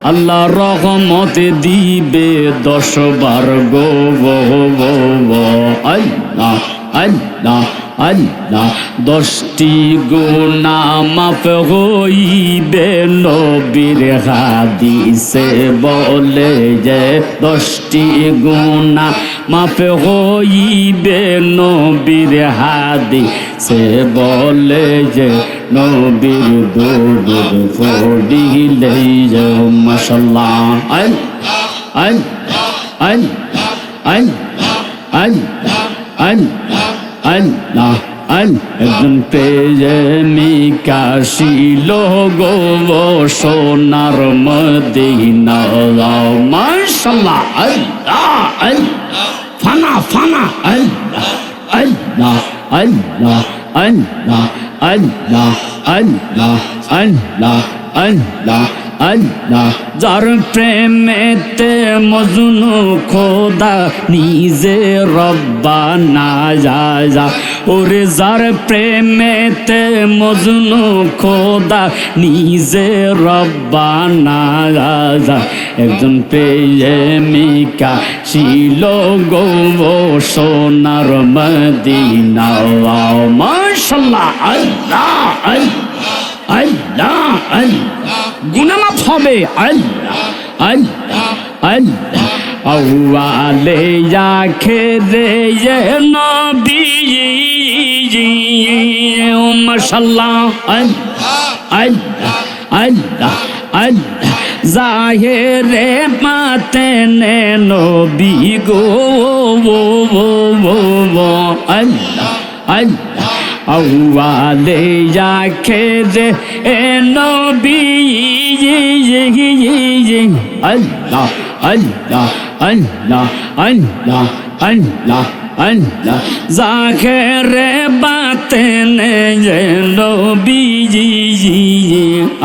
আল্লাহ রহমত দিবে 10 বার গো আল্লাহ আল্লাহ আল্লাহ 10টি গুনাহ মাফ হইবে নবীর হাদিসে বলে যে 10টি গুনাহ মাফ হইবে নবীর হাদিসে বলে যে নবীর দুরূদ পড়িলেই যে মাশাআল্লাহ আল্লাহ একজন প্রেমিকা ছিল গো সোনার মদিনা মাশাআল্লাহ আল্লাহ ফানা ফানা আল্লাহ আল্লাহ আল্লাহ আল্লাহ আল্লাহ আল্লাহ আল্লাহ আল্লাহ আল্লাহ যার প্রেমেতে মজনু খোদা নিজে রব্বানা যা ওরে যার প্রেমেতে মজনু খোদা নিজে রব্বানা যা একজন প্রেমিকা ছিল গো সোনার মদিনা মাশাআল্লাহ আল্লাহ আল্লাহ আল্লাহ গুনাহ মাফ হবে আল্লাহ আল্লাহ আল্লাহ আউয়ালে আখিরে নবী মাশাআল্লাহ আল্লাহ আল্লাহ আল্লাহ আল্লাহ জাহেরে পাতেনে নবী গো আল্লাহ আল্লাহ আউয়ালে আখিরে নবী আল্লাহ আল্লাহ আল্লাহ আল্লাহ আল্লাহ আল্লাহ জাহেরে বাতেনে নবী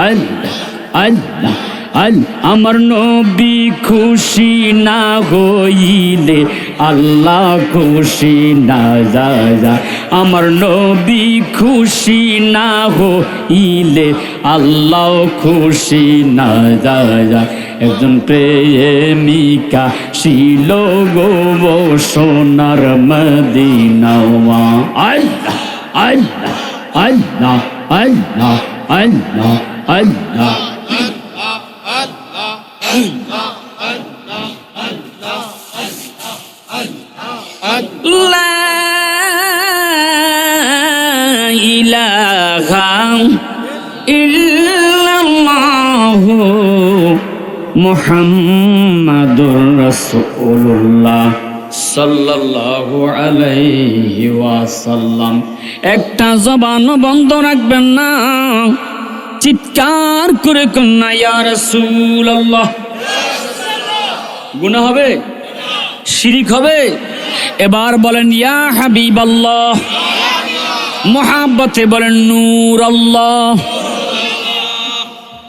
আল্লাহ আল্লাহ আমার নবী খুশি না হইলে আল্লাহ খুশি না যা আমার নবী খুশি না হইলে আল্লাহ খুশি না যা একজন প্রেমিকা ছিল গো সোনার মদিনা আল্লাহ আল্লাহ আল্লাহ আল্লাহ আল্লাহ আল্লাহ লা ইলাহা ইল্লাল্লাহু মুহাম্মাদুর রাসূলুল্লাহ সাল্লাল্লাহু আলাইহি ওয়াসাল্লাম। একটা জবান বন্ধ রাখবেন না, চিৎকার করে কন্যা ইয়া রাসূলুল্লাহ। গুনাহ হবে, শিরিক হবে। এবার বলেন ইয়া হাবিবাল্লাহ, মুহাব্বতে বলেন নূর আল্লাহ।